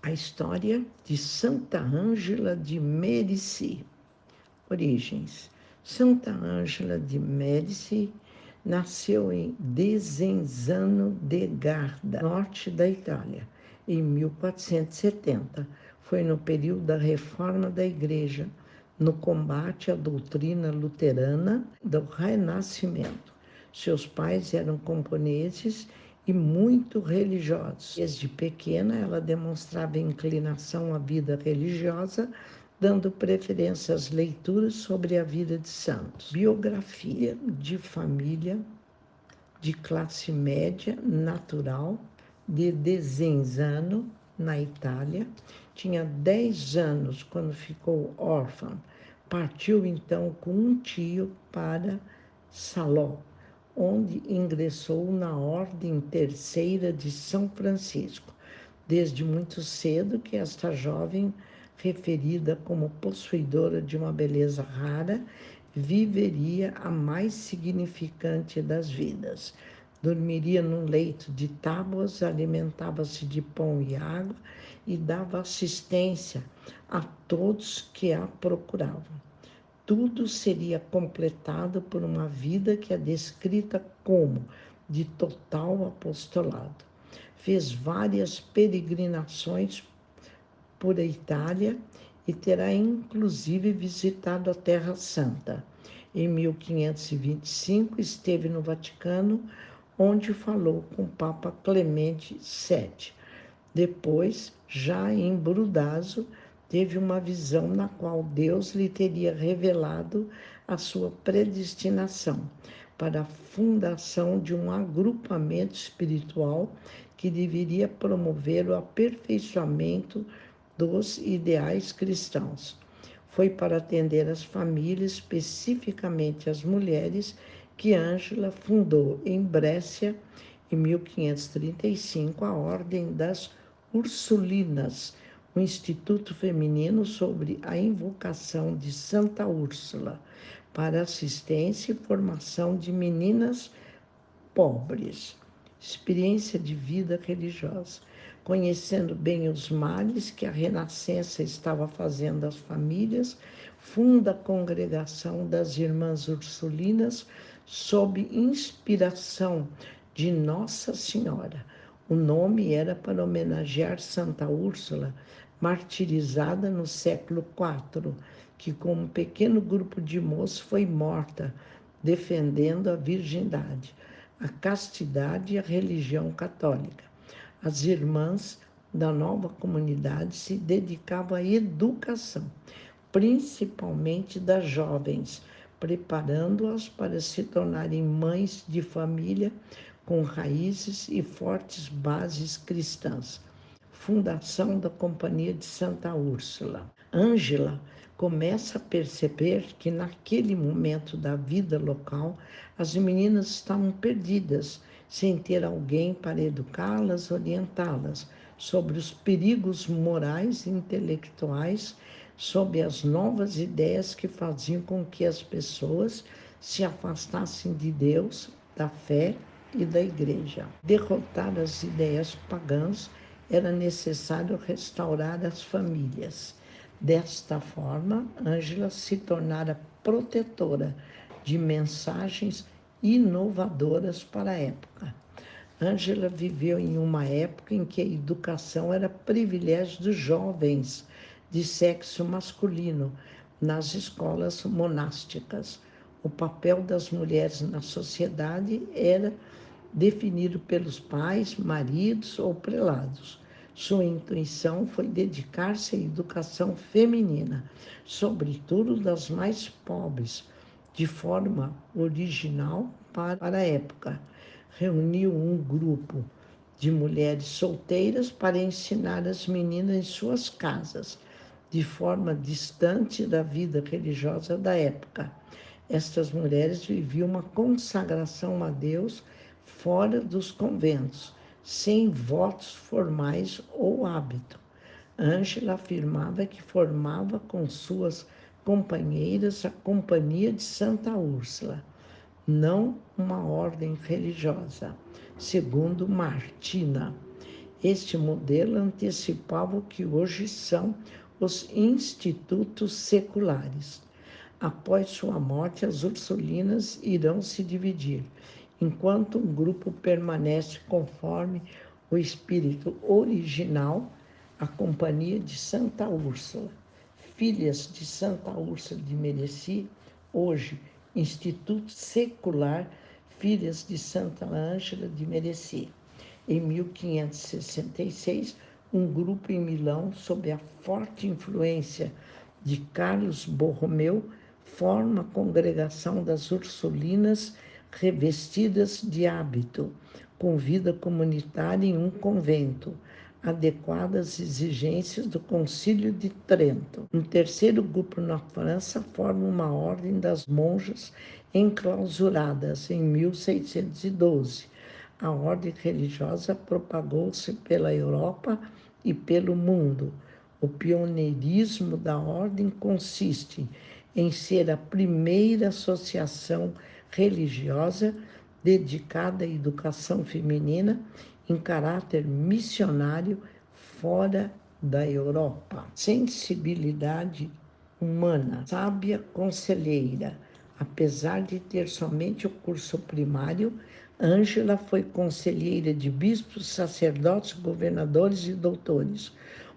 A história de Santa Ângela de Merici. Origens. Santa Ângela de Merici nasceu em Desenzano de Garda, norte da Itália, em 1470. Foi no período da reforma da Igreja, no combate à doutrina luterana do Renascimento. Seus pais eram camponeses e muito religiosos. Desde pequena, ela demonstrava inclinação à vida religiosa, dando preferência às leituras sobre a vida de santos. Biografia de família de classe média natural de Desenzano, na Itália. Tinha 10 anos quando ficou órfã. Partiu então com um tio para Saló, onde ingressou na Ordem Terceira de São Francisco. Desde muito cedo que esta jovem, referida como possuidora de uma beleza rara, viveria a mais significante das vidas. Dormiria num leito de tábuas, alimentava-se de pão e água e dava assistência a todos que a procuravam. Tudo seria completado por uma vida que é descrita como de total apostolado. Fez várias peregrinações por a Itália e terá inclusive visitado a Terra Santa. Em 1525 esteve no Vaticano, onde falou com o Papa Clemente VII. Depois, já em Brudazo, teve uma visão na qual Deus lhe teria revelado a sua predestinação para a fundação de um agrupamento espiritual que deveria promover o aperfeiçoamento dos ideais cristãos. Foi para atender as famílias, especificamente as mulheres, que Ângela fundou em Brescia, em 1535, a Ordem das Ursulinas, um instituto feminino sobre a invocação de Santa Úrsula, para assistência e formação de meninas pobres. Experiência de vida religiosa. Conhecendo bem os males que a Renascença estava fazendo às famílias, funda a congregação das Irmãs Ursulinas sob inspiração de Nossa Senhora. O nome era para homenagear Santa Úrsula, martirizada no século IV, que com um pequeno grupo de moços foi morta, defendendo a virgindade, a castidade e a religião católica. As irmãs da nova comunidade se dedicavam à educação, principalmente das jovens, preparando-as para se tornarem mães de família com raízes e fortes bases cristãs. Fundação da Companhia de Santa Úrsula. Ângela começa a perceber que naquele momento da vida local as meninas estavam perdidas, sem ter alguém para educá-las, orientá-las sobre os perigos morais e intelectuais, sobre as novas ideias que faziam com que as pessoas se afastassem de Deus, da fé e da Igreja. Derrotar as ideias pagãs era necessário restaurar as famílias. Desta forma, Ângela se tornara protetora de mensagens inovadoras para a época. Ângela viveu em uma época em que a educação era privilégio dos jovens de sexo masculino nas escolas monásticas. O papel das mulheres na sociedade era definido pelos pais, maridos ou prelados. Sua intuição foi dedicar-se à educação feminina, sobretudo das mais pobres, de forma original para a época. Reuniu um grupo de mulheres solteiras para ensinar as meninas em suas casas, de forma distante da vida religiosa da época. Estas mulheres viviam uma consagração a Deus fora dos conventos, sem votos formais ou hábito. Ângela afirmava que formava com suas companheiras a Companhia de Santa Úrsula, não uma ordem religiosa, segundo Martina. Este modelo antecipava o que hoje são os institutos seculares. Após sua morte, as Ursulinas irão se dividir, enquanto um grupo permanece conforme o espírito original, a Companhia de Santa Úrsula, Filhas de Santa Úrsula de Mereci, hoje Instituto Secular Filhas de Santa Ângela de Mereci. Em 1566, um grupo em Milão, sob a forte influência de Carlos Borromeu, forma a Congregação das Ursulinas revestidas de hábito, com vida comunitária em um convento, adequada às exigências do Concílio de Trento. Um terceiro grupo na França forma uma ordem das monjas enclausuradas em 1612. A ordem religiosa propagou-se pela Europa e pelo mundo. O pioneirismo da ordem consiste em ser a primeira associação religiosa dedicada à educação feminina em caráter missionário fora da Europa. Sensibilidade humana, sábia conselheira. Apesar de ter somente o curso primário, Ângela foi conselheira de bispos, sacerdotes, governadores e doutores.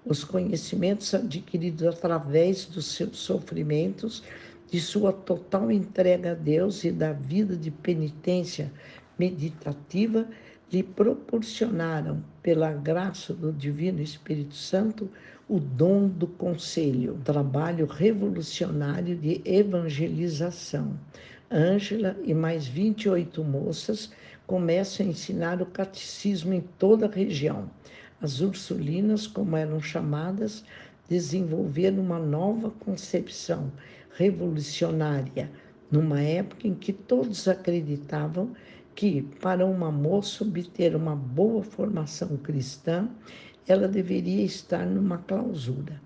Os conhecimentos adquiridos através dos seus sofrimentos, de sua total entrega a Deus e da vida de penitência meditativa, lhe proporcionaram, pela graça do Divino Espírito Santo, o dom do conselho, trabalho revolucionário de evangelização. Ângela e mais 28 moças começam a ensinar o catecismo em toda a região. As Ursulinas, como eram chamadas, desenvolveram uma nova concepção revolucionária, numa época em que todos acreditavam que, para uma moça obter uma boa formação cristã, ela deveria estar numa clausura.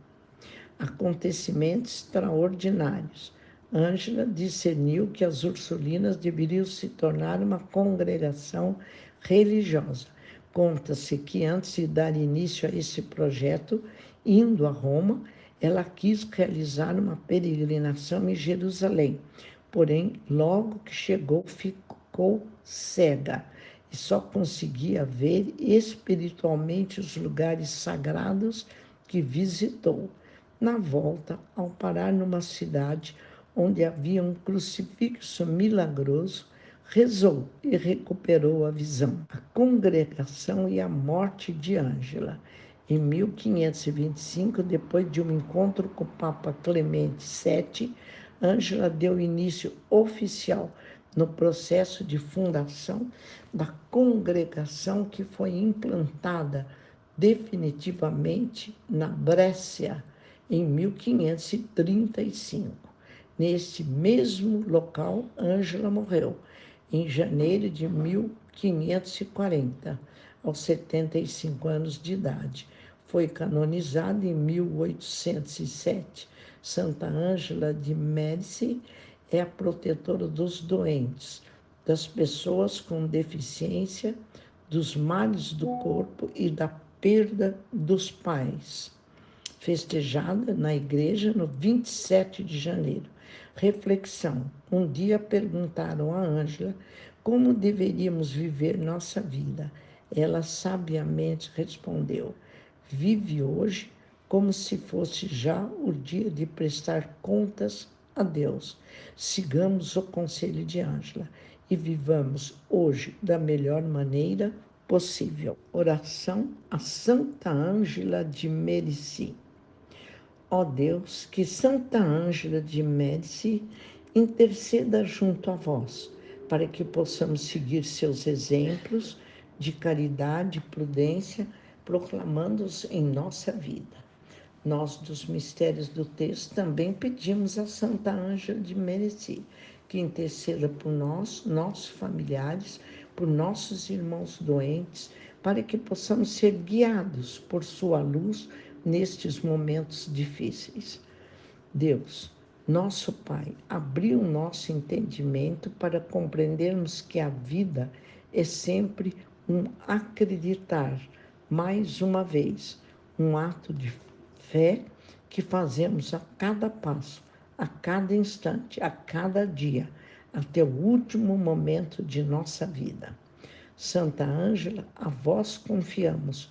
Acontecimentos extraordinários. Ângela discerniu que as Ursulinas deveriam se tornar uma congregação religiosa. Conta-se que antes de dar início a esse projeto, indo a Roma, ela quis realizar uma peregrinação em Jerusalém. Porém, logo que chegou, ficou cega e só conseguia ver espiritualmente os lugares sagrados que visitou. Na volta, ao parar numa cidade onde havia um crucifixo milagroso, rezou e recuperou a visão. A congregação e a morte de Ângela. Em 1525, depois de um encontro com o Papa Clemente VII, Ângela deu início oficial no processo de fundação da congregação que foi implantada definitivamente na Brécia em 1535. Neste mesmo local, Ângela morreu em janeiro de 1540, aos 75 anos de idade. Foi canonizada em 1807. Santa Ângela de Médici é a protetora dos doentes, das pessoas com deficiência, dos males do corpo e da perda dos pais. Festejada na igreja no 27 de janeiro. Reflexão. Um dia perguntaram a Ângela como deveríamos viver nossa vida. Ela sabiamente respondeu: vive hoje como se fosse já o dia de prestar contas a Deus. Sigamos o conselho de Ângela e vivamos hoje da melhor maneira possível. Oração a Santa Ângela de Médici. Ó Deus, que Santa Ângela de Médici interceda junto a vós, para que possamos seguir seus exemplos de caridade e prudência, proclamando-os em nossa vida. Nós, dos mistérios do texto, também pedimos a Santa Ângela de Médici que interceda por nós, nossos familiares, por nossos irmãos doentes, para que possamos ser guiados por sua luz nestes momentos difíceis. Deus, nosso Pai, abriu o nosso entendimento para compreendermos que a vida é sempre um acreditar, mais uma vez, um ato de fé que fazemos a cada passo, a cada instante, a cada dia, até o último momento de nossa vida. Santa Ângela, a vós confiamos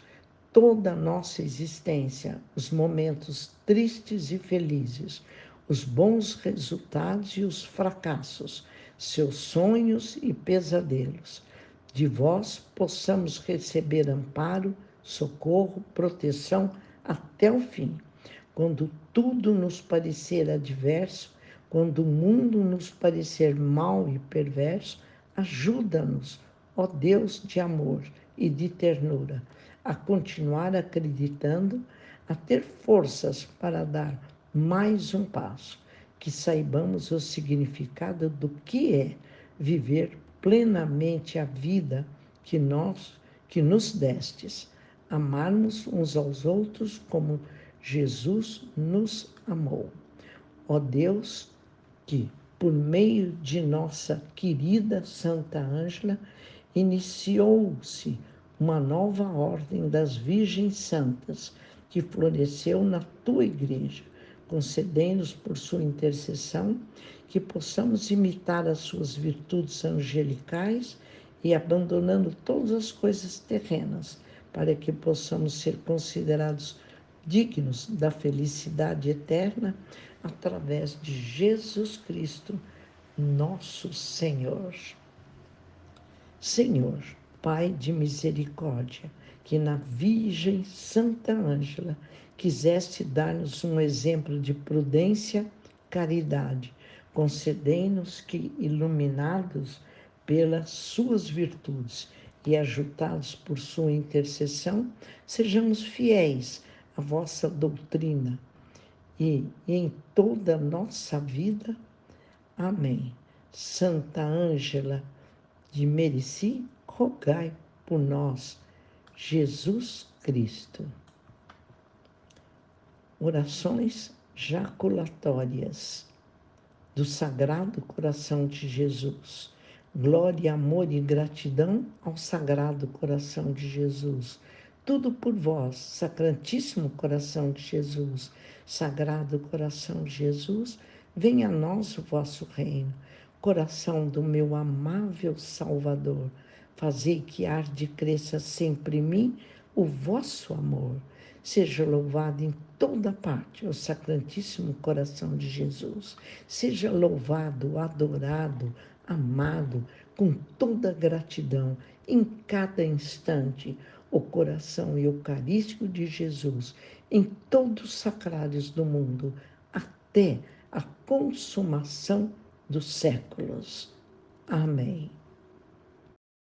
toda a nossa existência, os momentos tristes e felizes, os bons resultados e os fracassos, seus sonhos e pesadelos. De vós possamos receber amparo, socorro, proteção até o fim. Quando tudo nos parecer adverso, quando o mundo nos parecer mau e perverso, ajuda-nos, ó Deus de amor e de ternura, a continuar acreditando, a ter forças para dar mais um passo, que saibamos o significado do que é viver plenamente a vida que nos destes, amarmos uns aos outros como Jesus nos amou. Ó Deus, que por meio de nossa querida Santa Ângela iniciou-se uma nova ordem das Virgens Santas, que floresceu na tua igreja. Concedei-nos por sua intercessão que possamos imitar as suas virtudes angelicais e abandonando todas as coisas terrenas, para que possamos ser considerados dignos da felicidade eterna através de Jesus Cristo, nosso Senhor. Senhor, Pai de misericórdia, que na Virgem Santa Ângela quiseste dar-nos um exemplo de prudência, caridade, concedei-nos que, iluminados pelas suas virtudes e ajudados por sua intercessão, sejamos fiéis à vossa doutrina e em toda a nossa vida. Amém. Santa Ângela de Merici, rogai por nós. Jesus Cristo. Orações jaculatórias do Sagrado Coração de Jesus. Glória, amor e gratidão ao Sagrado Coração de Jesus. Tudo por vós, Sacratíssimo Coração de Jesus. Sagrado Coração de Jesus, venha a nós o vosso reino. Coração do meu amável Salvador, fazei que arde e cresça sempre em mim o vosso amor. Seja louvado em toda parte o Sacratíssimo Coração de Jesus. Seja louvado, adorado, amado, com toda gratidão, em cada instante, o coração eucarístico de Jesus, em todos os sacrários do mundo, até a consumação dos séculos. Amém.